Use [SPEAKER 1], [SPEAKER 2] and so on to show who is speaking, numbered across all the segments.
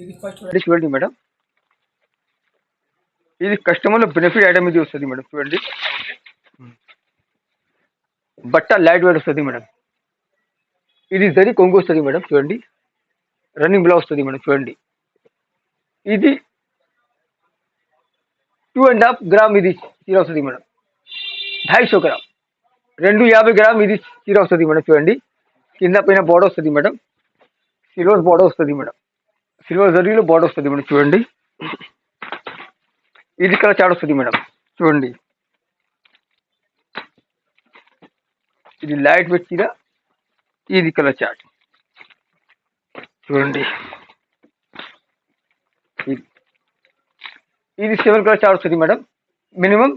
[SPEAKER 1] ఇది చూడండి మేడం, ఇది కస్టమర్ బెనిఫిట్ ఐటమ్ ఇది వస్తుంది మేడం. చూడండి, బట్ట లైట్ వెయిట్ వస్తుంది మేడం. ఇది జరీ కొంగు వస్తుంది మేడం. చూడండి, రన్నింగ్ బ్లౌజ్ వస్తుంది మేడం. చూడండి, ఇది 2.5 గ్రామ్ ఇది చీర వస్తుంది మేడం. 250 గ్రామ్, 250 గ్రామ్ ఇది చీర వస్తుంది మేడం. చూడండి, కింద పైన బోర్డర్ వస్తుంది మేడం. సిల్వర్ బోర్డర్ వస్తుంది మేడం. సిల్వర్ జరీలో బోర్డర్ వస్తుంది మేడం. చూడండి, ఇది కలర్ చాట్ వస్తుంది మేడం. చూడండి, ఇది లైట్ వెయిట్ చీర, ఇది కలర్ చాట్. చూడండి, ఇది 7 కలర్ చాట్ వస్తుంది మేడం. మినిమం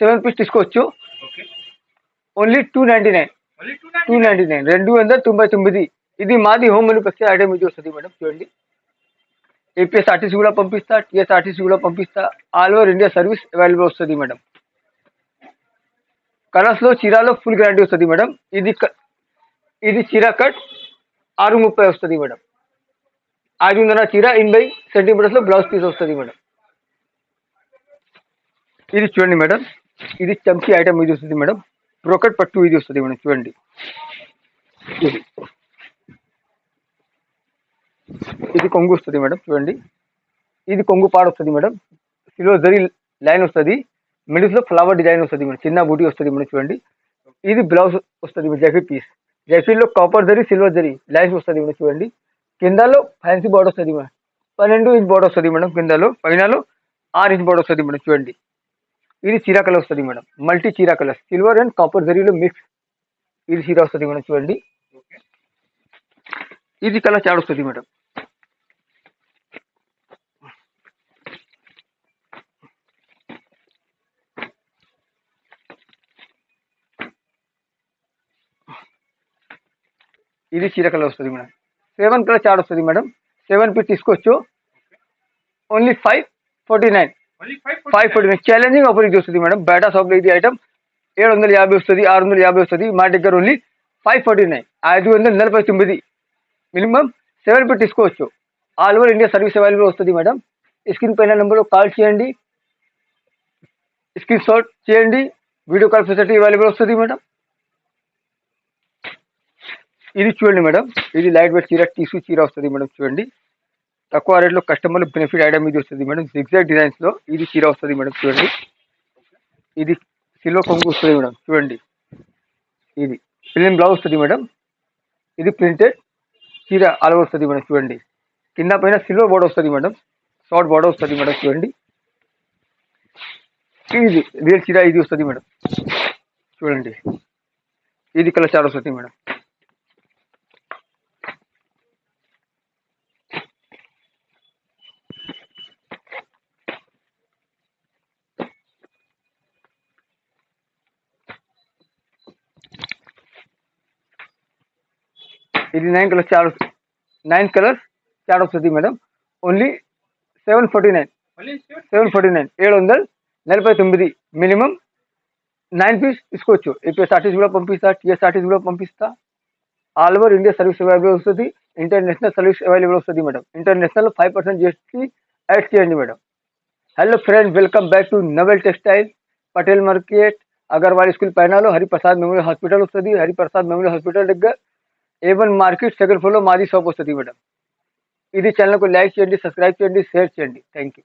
[SPEAKER 1] 7 పీస్ తీసుకోవచ్చు. ఓన్లీ 299, 299. ఇది మాది హోమ్ మ్యానుఫ్యాక్చర్ ఐటమ్ ఇది వస్తుంది మేడం. చూడండి, ఏపీఎస్ఆర్టీసీ కూడా పంపిస్తా, టీఎస్ఆర్టీసీ కూడా పంపిస్తా. All over India service available వస్తుంది మేడం. కలర్స్లో చీరాలో ఫుల్ గ్యారంటీ వస్తుంది మేడం. ఇది చీర కట్ 630 వస్తుంది మేడం. 500 చీర 80 సెంటీమీటర్స్లో బ్లౌజ్ పీస్ వస్తుంది మేడం. ఇది చూడండి మేడం, ఇది చంకీ ఐటమ్ ఇది వస్తుంది మేడం. బ్రోకెట్ పట్టు ఇది వస్తుంది మేడం. చూడండి, ఇది కొంగు వస్తుంది మేడం. చూడండి, ఇది కొంగు పాడు వస్తుంది మేడం. సిల్వర్ జరీ లైన్ వస్తుంది, మిడిల్స్లో ఫ్లవర్ డిజైన్ వస్తుంది మేడం. చిన్న బూటీ వస్తుంది మేడం. చూడండి, ఇది బ్లౌజ్ వస్తుంది మేడం. జాకెట్ పీస్, జాకెట్లో copper zari silver zari lines వస్తుంది మేడం. చూడండి, కిందలో ఫ్యాన్సీ బోర్డర్ వస్తుంది మేడం. 12 ఇంచ్ బోర్డర్ వస్తుంది మేడం. కిందలో పైనలో 6 ఇంచ్ బోర్డర్ వస్తుంది మేడం. చూడండి, ఇది చీరా కలర్ వస్తుంది మేడం. మల్టీ చీరా కలర్, సిల్వర్ అండ్ కాపర్ జరీలో మిక్స్ ఇది చీర వస్తుంది మేడం. చూడండి, ఇది కలర్ చాట్ వస్తుంది మేడం. ఇది చీర కలర్ వస్తుంది మేడం. 7 కలర్ చాట్ వస్తుంది మేడం. 7 పీస్ తీసుకోవచ్చు. ఓన్లీ 549, 549 ఛాలెంజింగ్ ఆఫర్ ఇది వస్తుంది మేడం. బయట షాప్లో ఇది ఐటమ్ 750 వస్తుంది, 650 వస్తుంది. మా దగ్గర ఓన్లీ 549, 549. మినిమం 7 పీస్ తీసుకోవచ్చు. All over India service available వస్తుంది మేడం. స్క్రీన్ పైన నెంబర్లో కాల్ చేయండి, స్క్రీన్ షాట్ చేయండి. వీడియో కాల్ ఫెసిలిటీ అవైలబుల్ వస్తుంది మేడం. ఇది చూడండి మేడం, ఇది లైట్ వెయిట్ చీర, టిష్యూ చీర వస్తుంది మేడం. చూడండి, తక్కువ రేట్లో కస్టమర్ బెనిఫిట్ ఐటమ్ ఇది వస్తుంది మేడం. జిగ్జాగ్ డిజైన్స్లో ఇది చీర వస్తుంది మేడం. చూడండి, ఇది సిల్వర్ కొంగు వస్తుంది మేడం. చూడండి, ఇది ప్లెయిన్ బ్లౌజ్ వస్తుంది మేడం. ఇది ప్రింటెడ్ చీర ఆల్ ఓవర్ వస్తుంది మేడం. చూడండి, కింద పైన సిల్వర్ బోర్డర్ వస్తుంది మేడం. షార్ట్ బోర్డర్ వస్తుంది మేడం. చూడండి, ఇది రియల్ చీర ఇది వస్తుంది మేడం. చూడండి, ఇది కలర్ చాట్ వస్తుంది మేడం. ఇది 9 కలర్ చాట్ వస్తుంది మేడం. ఓన్లీ 749, 749. మినిమం 9 పీస్ తీసుకోవచ్చు. ఏపీఎస్ఆర్టీసీ కూడా పంపిస్తా, టీఎస్ఆర్టీసీ కూడా పంపిస్తా. All over India service available వస్తుంది. ఇంటర్నేషనల్ సర్వీస్ అవైలబుల్ వస్తుంది మేడం. ఇంటర్నేషనల్ 5% GST యాడ్ చేయండి madam. Hello friend, welcome back to నవెల్ textile, Patel market, Agarwal school పైనలో హరిప్రసాద్ మెమోరియల్ హాస్పిటల్ వస్తుంది. హరిప్రసాద్ మెమోరియల్ హాస్పిటల్ దగ్గర A1 మార్కెట్ సెకండ్ ఫ్లోర్లో మాది షాప్ వస్తుంది మేడం. ఇది ఛానల్కు లైక్ చేయండి, సబ్స్క్రైబ్ చేయండి, షేర్ చేయండి. Thank you.